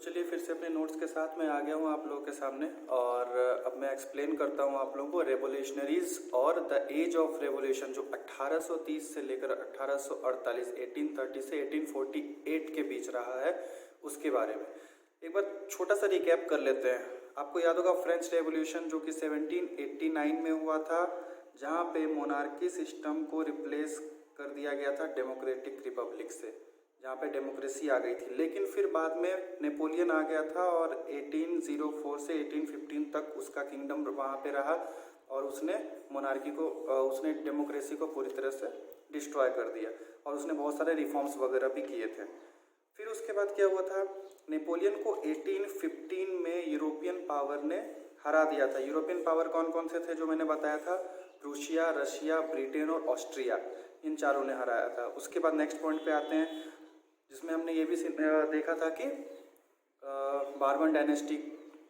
चलिए फिर से अपने नोट्स के साथ मैं आ गया हूँ आप लोगों के सामने और अब मैं एक्सप्लेन करता हूँ आप लोगों को रेवोल्यूशनरीज और द एज ऑफ रेवोल्यूशन जो 1830 से लेकर 1848 1830 से 1848 के बीच रहा है उसके बारे में एक बार छोटा सा रिकैप कर लेते हैं। आपको याद होगा फ्रेंच रेवोल्यूशन जो कि 1789 में हुआ था, जहाँ पे मोनार्की सिस्टम को रिप्लेस कर दिया गया था डेमोक्रेटिक रिपब्लिक से, जहाँ पे डेमोक्रेसी आ गई थी। लेकिन फिर बाद में नेपोलियन आ गया था और 1804 से 1815 तक उसका किंगडम वहाँ पे रहा और उसने मोनार्की को उसने डेमोक्रेसी को पूरी तरह से डिस्ट्रॉय कर दिया और उसने बहुत सारे रिफॉर्म्स वगैरह भी किए थे। फिर उसके बाद क्या हुआ था, नेपोलियन को 1815 में यूरोपियन पावर ने हरा दिया था। यूरोपियन पावर कौन कौन से थे जो मैंने बताया था, रूसिया, रशिया, ब्रिटेन और ऑस्ट्रिया, इन चारों ने हराया था। उसके बाद नेक्स्ट पॉइंट पे आते हैं जिसमें हमने ये भी देखा था कि बार्बन डायनेस्टी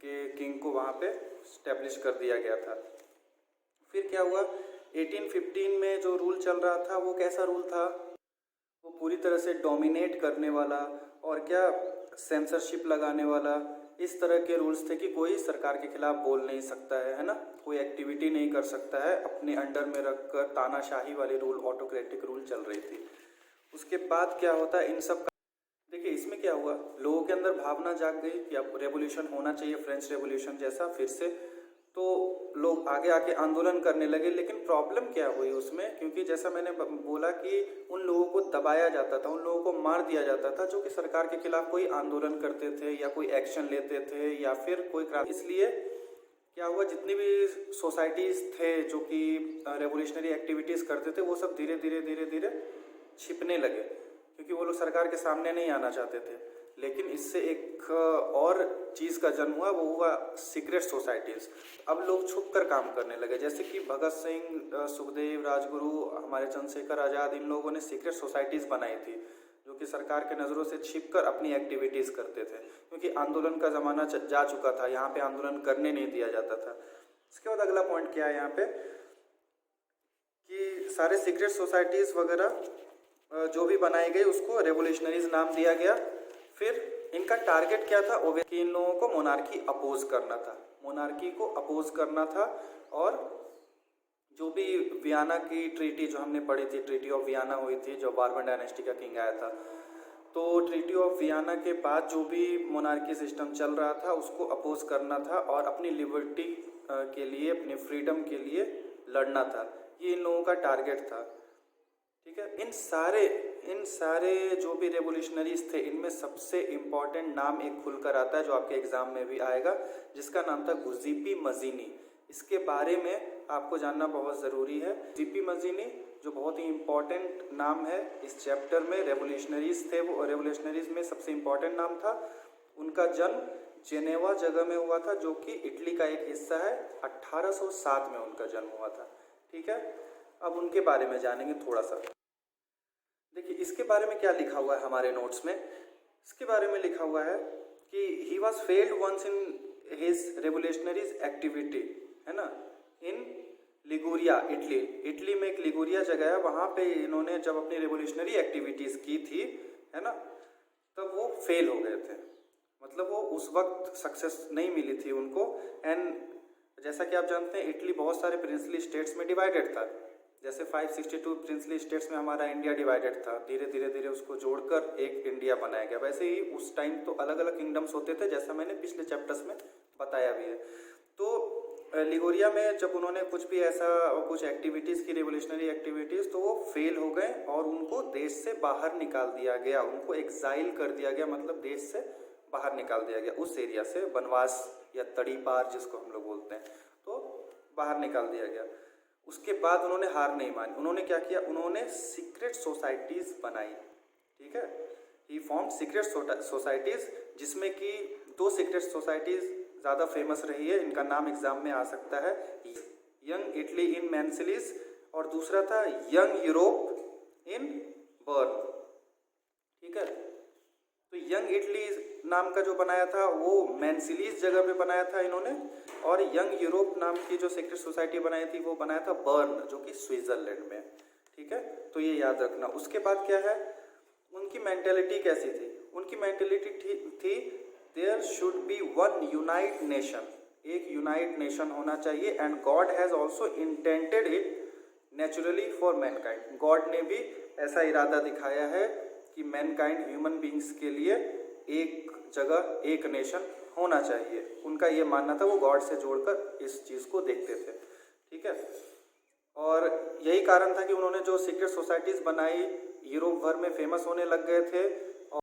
के किंग को वहाँ पे स्टैब्लिश कर दिया गया था। फिर क्या हुआ, 1815 में जो रूल चल रहा था वो कैसा रूल था, वो पूरी तरह से डोमिनेट करने वाला और क्या सेंसरशिप लगाने वाला, इस तरह के रूल्स थे कि कोई सरकार के खिलाफ बोल नहीं सकता है ना, कोई एक्टिविटी नहीं कर सकता है, अपने अंडर में रखकर तानाशाही वाले रूल, ऑटोक्रेटिक रूल चल रही थी। उसके बाद क्या होता है इन सब का, देखिए इसमें क्या हुआ, लोगों के अंदर भावना जाग गई कि अब रेवोल्यूशन होना चाहिए, फ्रेंच रेवोल्यूशन जैसा फिर से, तो लोग आगे आके आंदोलन करने लगे। लेकिन प्रॉब्लम क्या हुई उसमें, क्योंकि जैसा मैंने बोला कि उन लोगों को दबाया जाता था, उन लोगों को मार दिया जाता था जो कि सरकार के खिलाफ कोई आंदोलन करते थे या कोई एक्शन लेते थे या फिर कोई क्रांति। इसलिए क्या हुआ, जितनी भी सोसाइटीज़ थे जो कि रेवोल्यूशनरी एक्टिविटीज़ करते थे वो सब धीरे धीरे धीरे धीरे छिपने लगे, क्योंकि वो लोग सरकार के सामने नहीं आना चाहते थे। लेकिन इससे एक और चीज़ का जन्म हुआ, वो हुआ सीक्रेट सोसाइटीज़। अब लोग छुप कर काम करने लगे, जैसे कि भगत सिंह, सुखदेव, राजगुरु, हमारे चंद्रशेखर आज़ाद, इन लोगों ने सीक्रेट सोसाइटीज़ बनाई थी जो कि सरकार के नज़रों से छिपकर अपनी एक्टिविटीज़ करते थे, क्योंकि आंदोलन का ज़माना जा चुका था, यहाँ पे आंदोलन करने नहीं दिया जाता था। इसके बाद अगला पॉइंट क्या है यहाँ पे कि सारे सीक्रेट सोसाइटीज़ वगैरह जो भी बनाई गई उसको रेवोल्यूशनरीज नाम दिया गया। फिर इनका टारगेट क्या था, कि इन लोगों को मोनार्की अपोज करना था, मोनार्की को अपोज करना था। और जो भी वियना की ट्रीटी जो हमने पढ़ी थी, ट्रीटी ऑफ वियना हुई थी, जो बार्बन डायनेस्टी का किंग आया था, तो ट्रीटी ऑफ वियना के बाद जो भी मोनार्की सिस्टम चल रहा था उसको अपोज करना था और अपनी लिबर्टी के लिए, अपनी फ्रीडम के लिए लड़ना था। ये इन लोगों का टारगेट था, ठीक है। इन सारे जो भी रेवोल्यूशनरीज थे, इनमें सबसे इम्पॉर्टेंट नाम एक खुलकर आता है जो आपके एग्जाम में भी आएगा, जिसका नाम था गुज़िपी मज़ीनी। इसके बारे में आपको जानना बहुत ज़रूरी है। गुज़िपी मज़ीनी जो बहुत ही इम्पॉर्टेंट नाम है इस चैप्टर में, रेवोल्यूशनरीज थे वो, रेवोल्यूशनरीज में सबसे इम्पॉर्टेंट नाम था। उनका जन्म जेनेवा जगह में हुआ था जो कि इटली का एक हिस्सा है। 1807 में उनका जन्म हुआ था, ठीक है। अब उनके बारे में जानेंगे थोड़ा सा। देखिए इसके बारे में क्या लिखा हुआ है हमारे नोट्स में, इसके बारे में लिखा हुआ है कि he was failed once in his revolutionaries activity, है ना, इन लिगुरिया, इटली में एक लिगुरिया जगह है, वहाँ पे इन्होंने जब अपनी रेवोल्यूशनरी एक्टिविटीज़ की थी, है ना, तब वो फेल हो गए थे, मतलब वो उस वक्त सक्सेस नहीं मिली थी उनको। एंड जैसा कि आप जानते हैं इटली बहुत सारे प्रिंसली स्टेट्स में डिवाइडेड था, जैसे 562 प्रिंसली स्टेट्स में हमारा इंडिया डिवाइडेड था, धीरे धीरे धीरे उसको जोड़कर एक इंडिया बनाया गया। वैसे ही उस टाइम तो अलग अलग किंगडम्स होते थे, जैसा मैंने पिछले चैप्टर्स में बताया भी है। तो लिगोरिया में जब उन्होंने कुछ भी ऐसा कुछ एक्टिविटीज़ की, रेवोल्यूशनरी एक्टिविटीज़, तो वो फेल हो गए और उनको देश से बाहर निकाल दिया गया, उनको एग्जाइल कर दिया गया, मतलब देश से बाहर निकाल दिया गया, उस एरिया से, बनवास या तड़ी पार जिसको हम लोग बोलते हैं, तो बाहर निकाल दिया गया। उसके बाद उन्होंने हार नहीं मानी, उन्होंने क्या किया, उन्होंने सीक्रेट सोसाइटीज़ बनाई, ठीक है। ही फॉर्म सीक्रेट सोसाइटीज़, जिसमें कि 2 सीक्रेट सोसाइटीज़ ज़्यादा फेमस रही है, इनका नाम एग्जाम में आ सकता है, यंग इटली इन मैनसिलीज और दूसरा था यंग यूरोप इन बर्न, ठीक है। तो यंग इटली नाम का जो बनाया था वो मैनसिलीज जगह पे बनाया था इन्होंने, और यंग यूरोप नाम की जो सीक्रेट सोसाइटी बनाई थी वो बनाया था बर्न, जो कि स्विट्जरलैंड में, ठीक है। तो ये याद रखना। उसके बाद क्या है, उनकी मेंटेलिटी कैसी थी, उनकी मेंटेलिटी थी there should be one unite nation, एक यूनाइट नेशन होना चाहिए, and God has also intended it naturally for mankind, God ने भी ऐसा इरादा दिखाया है कि मैनकाइंड ह्यूमन बींग्स के लिए एक जगह एक नेशन होना चाहिए। उनका ये मानना था, वो गॉड से जोड़कर इस चीज़ को देखते थे, ठीक है। और यही कारण था कि उन्होंने जो सीक्रेट सोसाइटीज़ बनाई यूरोप भर में फेमस होने लग गए थे। और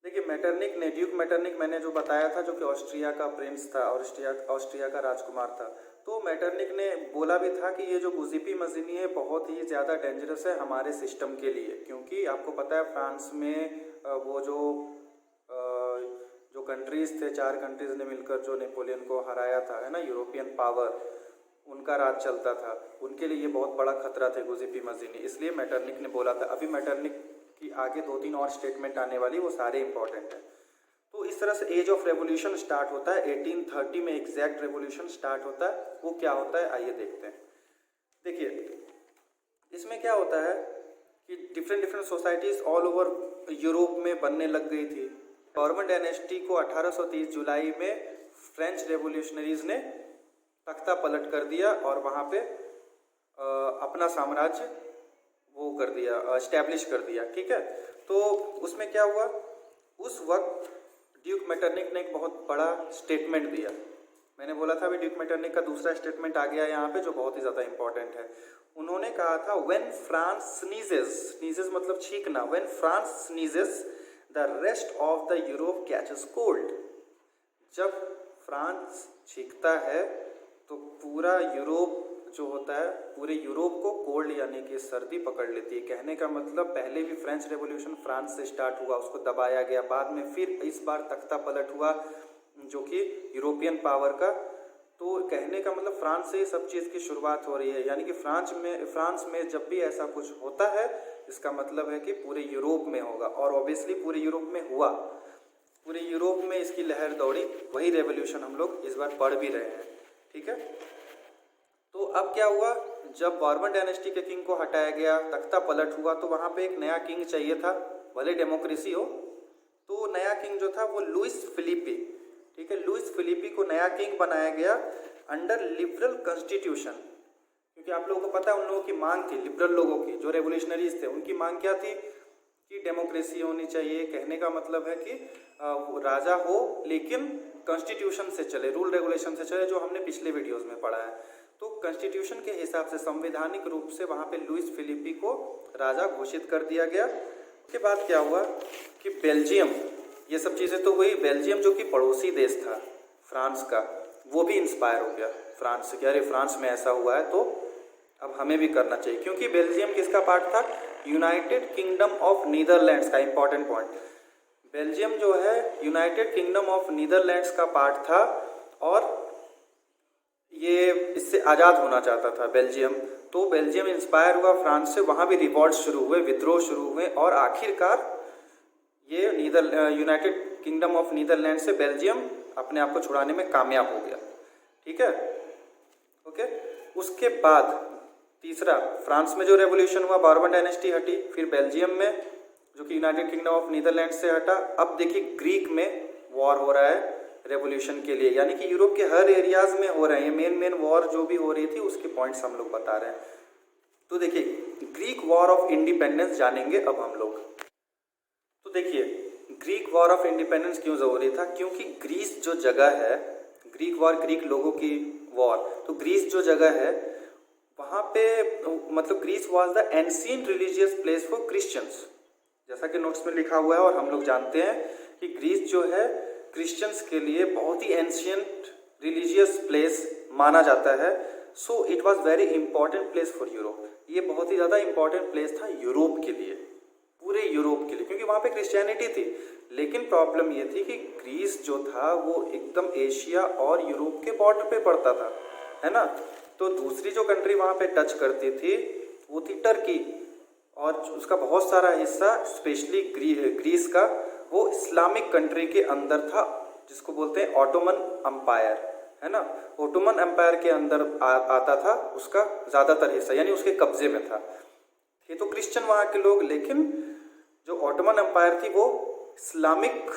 देखिए मेटरनिक ने, ड्यूक मेटरनिक मैंने जो बताया था, जो कि ऑस्ट्रिया का प्रिंस था, ऑस्ट्रिया का राजकुमार था, तो मेटरनिक ने बोला भी था कि ये जो गुजिपी मजीनी है बहुत ही ज़्यादा डेंजरस है हमारे सिस्टम के लिए, क्योंकि आपको पता है फ्रांस में वो जो कंट्रीज़ थे, 4 कंट्रीज़ ने मिलकर जो नेपोलियन को हराया था, है ना, यूरोपियन पावर, उनका राज चलता था, उनके लिए ये बहुत बड़ा खतरा थे गुजिपी मजीनी, इसलिए मेटरनिक ने बोला था। अभी मेटरनिक की आगे 2-3 और स्टेटमेंट आने वाली, वो सारे इंपॉर्टेंट हैं। तो इस तरह से एज ऑफ रेवोल्यूशन स्टार्ट होता है, 1830 में एग्जैक्ट रेवोल्यूशन स्टार्ट होता है। वो क्या होता है आइए देखते हैं। देखिए इसमें क्या होता है कि different societies all over Europe में बनने लग गई थी। बॉर्बन डायनेस्टी को 1830 जुलाई में फ्रेंच रेवोल्यूशनरीज ने तख्ता पलट कर दिया और वहाँ पे अपना साम्राज्य वो कर दिया, एस्टैब्लिश कर दिया, ठीक है। तो उसमें क्या हुआ, उस वक्त ड्यूक मेटरनिक ने एक बहुत बड़ा स्टेटमेंट दिया। मैंने बोला था अभी ड्यूक मेटरनिक का दूसरा स्टेटमेंट आ गया यहाँ पे, जो बहुत ही ज़्यादा इंपॉर्टेंट है। उन्होंने कहा था व्हेन फ्रांस स्नीजेस मतलब छींकना, when France sneezes the rest of the Europe catches cold, जब फ्रांस छींकता है तो पूरा यूरोप जो होता है, पूरे यूरोप को कोल्ड यानी कि सर्दी पकड़ लेती है। कहने का मतलब पहले भी फ्रेंच रेवोल्यूशन फ्रांस से स्टार्ट हुआ, उसको दबाया गया, बाद में फिर इस बार तख्ता पलट हुआ जो कि यूरोपियन पावर का। तो कहने का मतलब फ्रांस से ही सब चीज़ की शुरुआत हो रही है, यानी कि फ्रांस में जब भी ऐसा कुछ होता है इसका मतलब है कि पूरे यूरोप में होगा, और ऑब्वियसली पूरे यूरोप में हुआ, पूरे यूरोप में इसकी लहर दौड़ी। वही रेवोल्यूशन हम लोग इस बार पढ़ भी रहे हैं, ठीक है। तो अब क्या हुआ, जब बॉर्बन डायनेस्टी के किंग को हटाया गया, तख्ता पलट हुआ, तो वहाँ पे एक नया किंग चाहिए था, भले डेमोक्रेसी हो। तो नया किंग जो था वो लुइस फिलिपी, ठीक है, लुइस फिलिपी को नया किंग बनाया गया अंडर लिबरल कॉन्स्टिट्यूशन। क्योंकि आप लोगों को पता है उन लोगों की मांग थी, लिबरल लोगों की, जो रेवोल्यूशनरीज थे, उनकी मांग क्या थी कि डेमोक्रेसी होनी चाहिए। कहने का मतलब है कि राजा हो लेकिन कॉन्स्टिट्यूशन से चले, रूल रेगुलेशन से चले, जो हमने पिछले वीडियोस में पढ़ा है। तो कॉन्स्टिट्यूशन के हिसाब से संवैधानिक रूप से वहाँ पे लुइस फिलिपी को राजा घोषित कर दिया गया। उसके बाद क्या हुआ कि बेल्जियम, ये सब चीज़ें तो हुई, बेल्जियम जो कि पड़ोसी देश था फ्रांस का, वो भी इंस्पायर हो गया फ्रांस से कि अरे फ्रांस में ऐसा हुआ है तो अब हमें भी करना चाहिए। क्योंकि बेल्जियम किसका पार्ट था, यूनाइटेड किंगडम ऑफ नीदरलैंड्स का। इंपॉर्टेंट पॉइंट, बेल्जियम जो है यूनाइटेड किंगडम ऑफ नीदरलैंड्स का पार्ट था और ये इससे आज़ाद होना चाहता था बेल्जियम। तो बेल्जियम इंस्पायर हुआ फ्रांस से, वहाँ भी रिवॉल्ट शुरू हुए, विद्रोह शुरू हुए, और आखिरकार ये यूनाइटेड किंगडम ऑफ नीदरलैंड से बेल्जियम अपने आप को छुड़ाने में कामयाब हो गया, ठीक है, ओके। उसके बाद तीसरा, फ्रांस में जो रेवोल्यूशन हुआ, बॉर्बन डायनेस्टी हटी, फिर बेल्जियम में जो कि यूनाइटेड किंगडम ऑफ नीदरलैंड से हटा। अब देखिए ग्रीक में वॉर हो रहा है रेवोल्यूशन के लिए, यानी कि यूरोप के हर एरियाज में हो रहे हैं। मेन वॉर जो भी हो रही थी उसके पॉइंट्स हम लोग बता रहे हैं। तो देखिए ग्रीक वॉर ऑफ इंडिपेंडेंस जानेंगे अब हम लोग। तो देखिए ग्रीक वॉर ऑफ इंडिपेंडेंस क्यों जरूरी था, क्योंकि ग्रीस जो जगह है, ग्रीक वॉर ग्रीक लोगों की वॉर, तो ग्रीस जो जगह है वहाँ पे मतलब Greece was the ancient religious place for Christians, जैसा कि नोट्स में लिखा हुआ है। और हम लोग जानते हैं कि ग्रीस जो है क्रिश्चियंस के लिए बहुत ही एंशिएंट रिलीजियस प्लेस माना जाता है। So it was very important place for Europe. ये बहुत ही ज़्यादा इंपॉर्टेंट प्लेस था यूरोप के लिए, पूरे यूरोप के लिए, क्योंकि वहाँ पे क्रिश्चियनिटी थी। लेकिन प्रॉब्लम ये थी कि ग्रीस जो था वो एकदम एशिया और यूरोप के बॉर्डर पे पड़ता था, है ना। तो दूसरी जो कंट्री वहाँ पे टच करती थी वो थी टर्की, और उसका बहुत सारा हिस्सा स्पेशली ग्रीस का वो इस्लामिक कंट्री के अंदर था, जिसको बोलते हैं ऑटोमन एम्पायर, है ना। ऑटोमन एम्पायर के अंदर आता था उसका ज़्यादातर हिस्सा, यानी उसके कब्जे में था। ये तो क्रिश्चियन वहाँ के लोग, लेकिन जो ऑटोमन एम्पायर थी वो इस्लामिक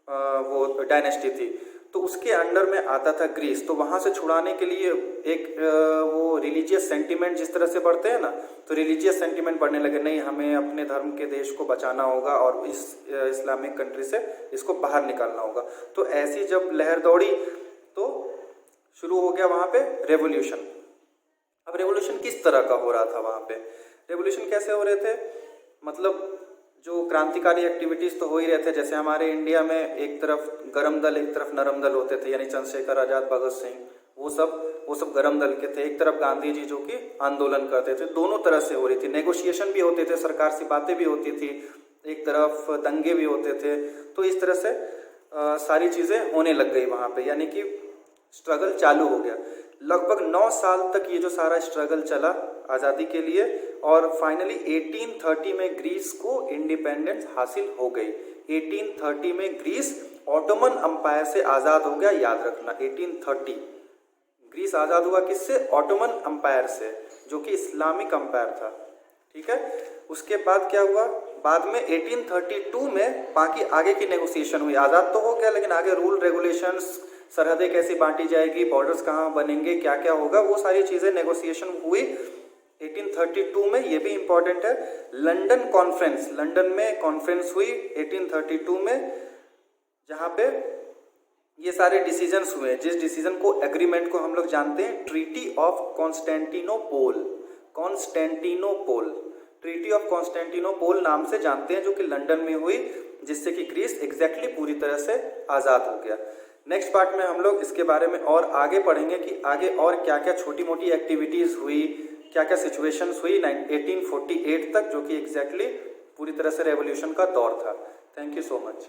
वो डायनेस्टी थी, तो उसके अंडर में आता था ग्रीस। तो वहाँ से छुड़ाने के लिए एक वो रिलीजियस सेंटिमेंट जिस तरह से बढ़ते हैं ना, तो रिलीजियस सेंटिमेंट बढ़ने लगे, नहीं हमें अपने धर्म के देश को बचाना होगा और इस इस्लामिक कंट्री से इसको बाहर निकालना होगा। तो ऐसी जब लहर दौड़ी तो शुरू हो गया वहाँ पे रेवोल्यूशन। अब रेवोल्यूशन किस तरह का हो रहा था वहाँ पे, रेवोल्यूशन कैसे हो रहे थे, मतलब जो क्रांतिकारी एक्टिविटीज़ तो हो ही रहे थे। जैसे हमारे इंडिया में एक तरफ गरम दल, एक तरफ नरम दल होते थे, यानी चंद्रशेखर आज़ाद, भगत सिंह, वो सब गरम दल के थे। एक तरफ गांधी जी जो कि आंदोलन करते थे, दोनों तरह से हो रही थी। नेगोशिएशन भी होते थे, सरकार से बातें भी होती थी, एक तरफ दंगे भी होते थे। तो इस तरह से सारी चीज़ें होने लग गई वहाँ पे, यानी कि स्ट्रगल चालू हो गया। लगभग 9 साल तक ये जो सारा स्ट्रगल चला आज़ादी के लिए, और फाइनली 1830 में ग्रीस को इंडिपेंडेंस हासिल हो गई। 1830 में ग्रीस ऑटोमन अंपायर से आज़ाद हो गया, याद रखना 1830 ग्रीस आज़ाद हुआ किससे, ऑटोमन अंपायर से, जो कि इस्लामिक अंपायर था। ठीक है, उसके बाद क्या हुआ, बाद में 1832 में बाकी आगे की नेगोशिएशन हुई। आज़ाद तो हो गया, लेकिन आगे रूल रेगुलेशंस, सरहदें कैसी बांटी जाएगी, बॉर्डर्स कहाँ बनेंगे, क्या क्या होगा, वो सारी चीज़ें नेगोशिएशन हुई 1832 में। ये भी इम्पॉर्टेंट है। लंदन कॉन्फ्रेंस, लंदन में कॉन्फ्रेंस हुई 1832 में, जहाँ पे ये सारे डिसीजंस हुए। जिस डिसीजन को, एग्रीमेंट को हम लोग जानते हैं treaty of Constantinople. Constantinople, treaty of Constantinople नाम से जानते हैं, जो कि लंदन में हुई, जिससे कि ग्रीस एग्जैक्टली पूरी तरह से आज़ाद हो गया। नेक्स्ट पार्ट में हम लोग इसके बारे में और आगे पढ़ेंगे कि आगे और क्या क्या छोटी मोटी एक्टिविटीज़ हुई, क्या क्या सिचुएशंस हुई 1848 तक, जो कि एग्जैक्टली पूरी तरह से रेवोल्यूशन का दौर था। Thank you so much.